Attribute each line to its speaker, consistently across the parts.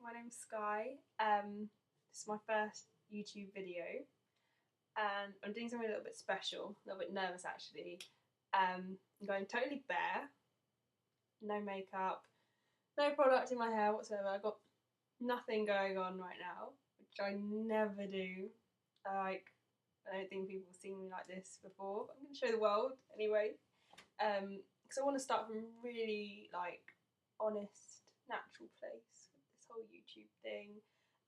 Speaker 1: my name's Sky. This is my first YouTube video, and I'm doing something a little bit special, a little bit nervous actually. I'm going totally bare, no makeup, no product in my hair whatsoever. I've got nothing going on right now, which I never do. I don't think people have seen me like this before, but I'm going to show the world anyway. Because I want to start from really honest, natural place with this whole YouTube thing.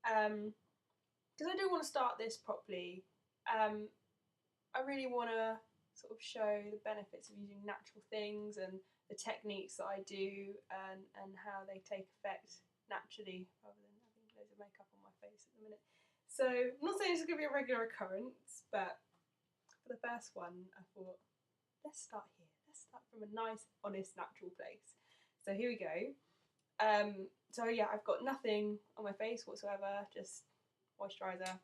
Speaker 1: Because I do want to start this properly. I really want to sort of show the benefits of using natural things and the techniques that I do and how they take effect naturally rather than having loads of makeup on my face at the minute. So I'm not saying this is going to be a regular occurrence, but for the first one I thought, let's start here. Let's start from a nice, honest, natural place. So here we go. So yeah, I've got nothing on my face whatsoever, just moisturiser,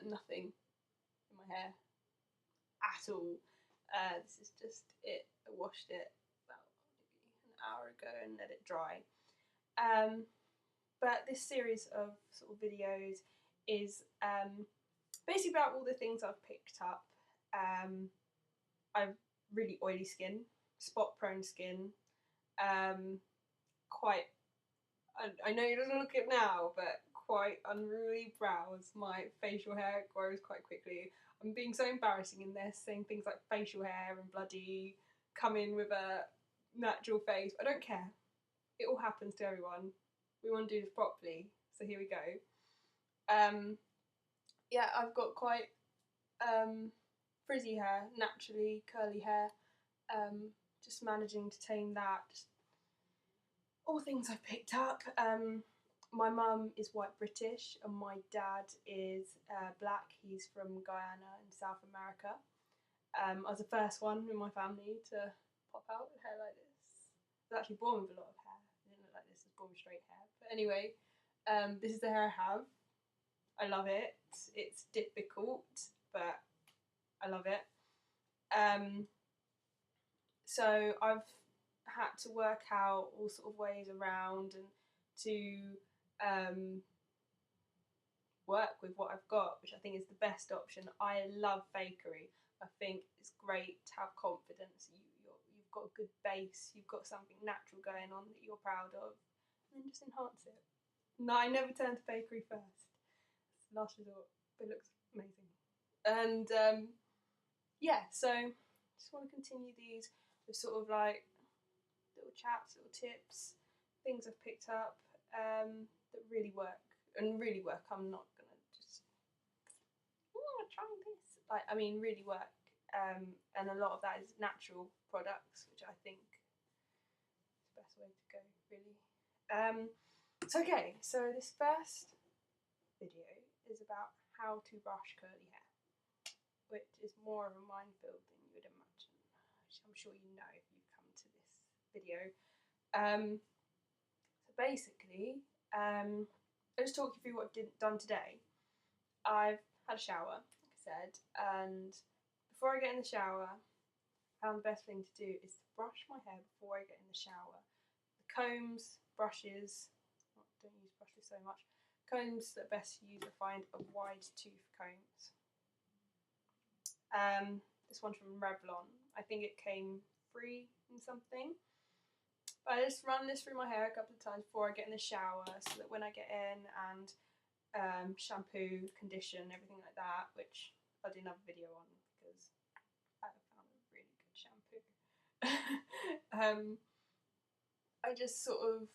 Speaker 1: nothing in my hair at all. This is just it. I washed it about maybe an hour ago and let it dry. But this series of sort of videos is basically about all the things I've picked up. I've really oily skin, spot prone skin, quite, I know it doesn't look it now, but quite unruly brows. My facial hair grows quite quickly. I'm being so embarrassing in this, saying things like facial hair and bloody come in with a natural face. I don't care. It all happens to everyone. We want to do this properly, so here we go. Yeah, I've got quite frizzy hair, naturally curly hair. Just managing to tame that. Just all things I've picked up. My mum is white British and my dad is black. He's from Guyana in South America. I was the first one in my family to pop out with hair like this. I was actually born with a lot of hair. I didn't look like this, I was born with straight hair. But anyway, this is the hair I have. I love it. It's difficult, but I love it. So I've had to work out all sort of ways around and to work with what I've got, which I think is the best option. I love fakery. I think it's great to have confidence. You've got a good base, you've got something natural going on that you're proud of, and then just enhance it. No, I never turn to fakery first. It's the last resort, but it looks amazing. And yeah, so just want to continue these with sort of like little chats, little tips, things I've picked up that really work. And really work, I'm not gonna just, I'm trying this. I mean really work. And a lot of that is natural products, which I think is the best way to go, really. Okay, so this first video is about how to brush curly hair, which is more of a minefield than you would imagine, which I'm sure you know if you've come to this video. So basically, I'll just talk you through what I've done today. I've had a shower, like I said, and before I get in the shower, I found the best thing to do is to brush my hair before I get in the shower. The combs, brushes, don't use brushes so much, combs that are best to use I find are wide tooth combs. This one's from Revlon. I think it came free in something. But I just run this through my hair a couple of times before I get in the shower, so that when I get in and shampoo, condition, everything like that, which I'll do another video on because I found a really good shampoo. I just sort of,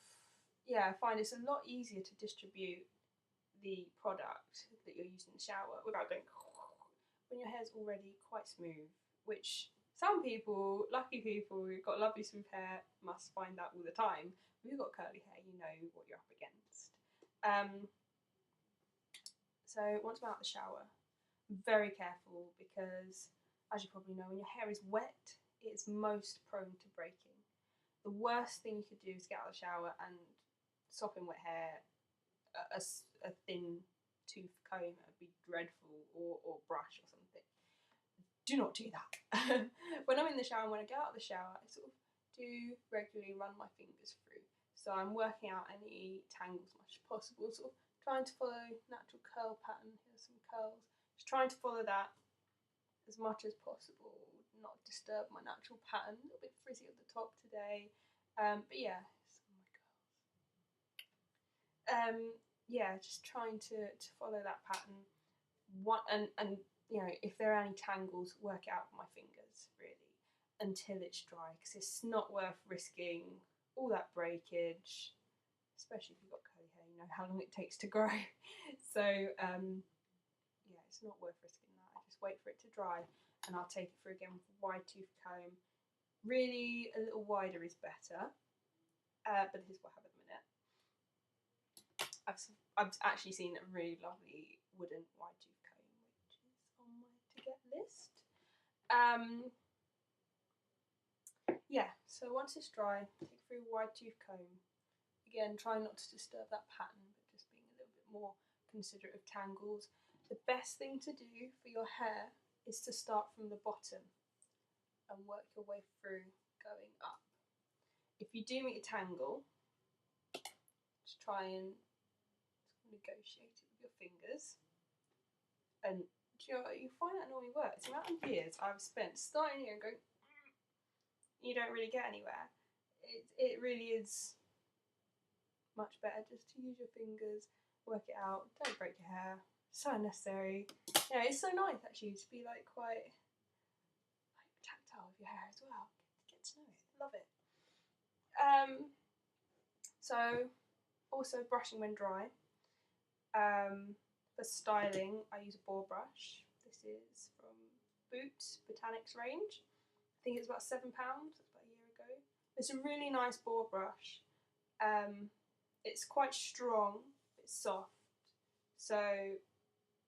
Speaker 1: yeah, find it's a lot easier to distribute the product that you're using in the shower without going when your hair's already quite smooth, which some people, lucky people who've got lovely smooth hair, must find that all the time. If you've got curly hair, you know what you're up against. So once I'm out of the shower, I'm very careful because, as you probably know, when your hair is wet, it's most prone to breaking. The worst thing you could do is get out of the shower and sop in wet hair, a thin tooth comb, would be dreadful, or brush or something. Do not do that. When I'm in the shower and when I get out of the shower, I sort of do regularly run my fingers through. So I'm working out any tangles as much as possible, sort of trying to follow natural curl pattern. Here's some curls. Just trying to follow that as much as possible, not disturb my natural pattern. A little bit frizzy at the top today, but yeah, some of my curls. Yeah, just trying to follow that pattern. And you know, if there are any tangles, work it out with my fingers really until it's dry, because it's not worth risking all that breakage, especially if you've got curly hair. You know how long it takes to grow. So yeah, it's not worth risking that. I just wait for it to dry, and I'll take it through again with a wide tooth comb. Really, a little wider is better, but this is what I have at the minute. I've actually seen a really lovely wooden wide tooth comb, which is on my to get list. Yeah, so once it's dry, take it through a wide tooth comb. Again, try not to disturb that pattern, but just being a little bit more considerate of tangles. The best thing to do for your hair is to start from the bottom and work your way through going up. If you do meet a tangle, just try and negotiate it with your fingers. And you know, you find that normally works. The amount of years I've spent starting here and going, you don't really get anywhere. It really is much better just to use your fingers, work it out, don't break your hair. So unnecessary. Yeah, it's so nice actually to be like quite like tactile with your hair as well. Get to know it. Love it. So also brushing when dry. For styling, I use a boar brush. This is from Boots Botanics range. I think it's about £7. That's about a year ago. It's a really nice boar brush. It's quite strong. It's soft. So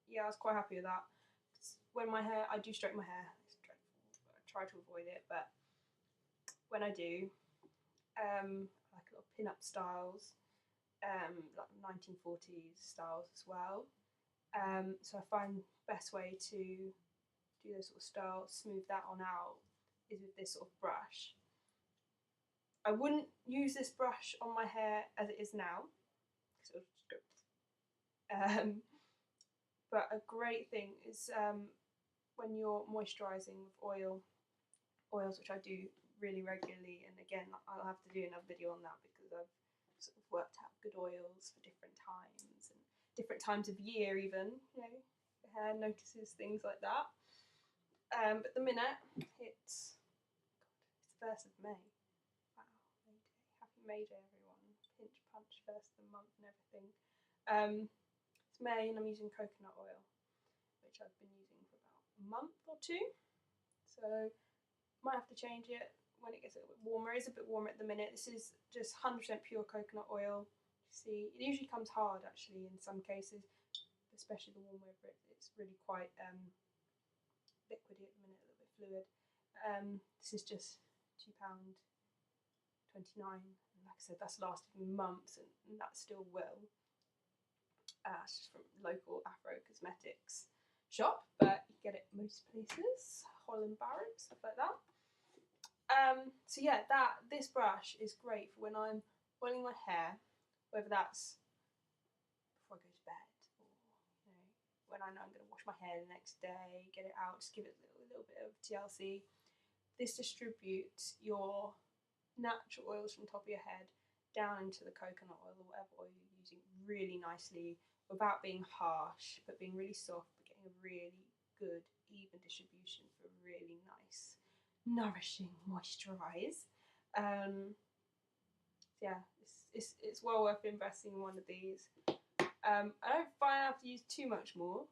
Speaker 1: yeah, I was quite happy with that. When my hair, I do straighten my hair. It's dreadful. I try to avoid it, but when I do, I like a lot of pin-up styles, like 1940s styles as well. So I find the best way to do those sort of styles, smooth that on out, is with this sort of brush. I wouldn't use this brush on my hair as it is now, because it'll just go. But a great thing is when you're moisturising with oils, which I do really regularly, and again I'll have to do another video on that because I've sort of worked out good oils for different times and different times of year even, you know, the hair notices things like that. But the minute it's the 1st of May. Wow, May Day. Happy May Day everyone. Pinch punch, first of the month and everything. It's May and I'm using coconut oil, which I've been using for about a month or two. So might have to change it when it gets a little bit warmer. It is a bit warmer at the minute. This is just 100% pure coconut oil. You see, it usually comes hard actually in some cases, especially the warm weather. It's really quite liquidy at the minute, a little bit fluid. This is just £2.29. And like I said, that's lasted me months, and that still will. It's just from local Afro Cosmetics shop, but you get it most places, Holland Barrett, stuff like that. So yeah, this brush is great for when I'm oiling my hair, whether that's before I go to bed, or you know, when I know I'm going to wash my hair the next day, get it out, just give it a little bit of TLC. This distributes your natural oils from the top of your head down into the coconut oil or whatever oil you're using really nicely, without being harsh, but being really soft, but getting a really good even distribution for a really nice nourishing moisturise. Yeah, it's well worth investing in one of these. I don't find I have to use too much more.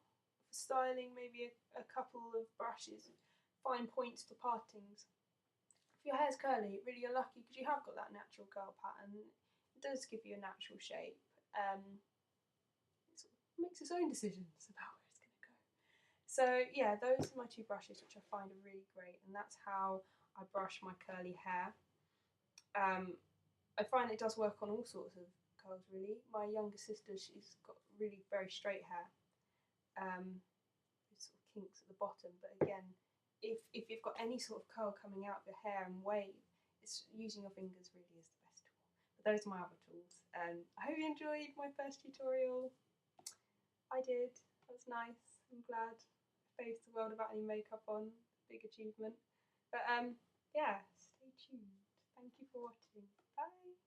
Speaker 1: For styling, maybe a couple of brushes, fine points for partings. If your hair's curly, really you're lucky because you have got that natural curl pattern. It does give you a natural shape. It sort of makes its own decisions about where it's going to go. So yeah, those are my two brushes which I find are really great, and that's how I brush my curly hair. I find it does work on all sorts of curls really. My younger sister, she's got really very straight hair, with sort of kinks at the bottom, but again, if you've got any sort of curl coming out of your hair and wave, it's using your fingers really is the best tool. But those are my other tools. I hope you enjoyed my first tutorial. I did. That was nice. I'm glad I faced the world without any makeup on. Big achievement. But yeah, stay tuned. Thank you for watching. Bye.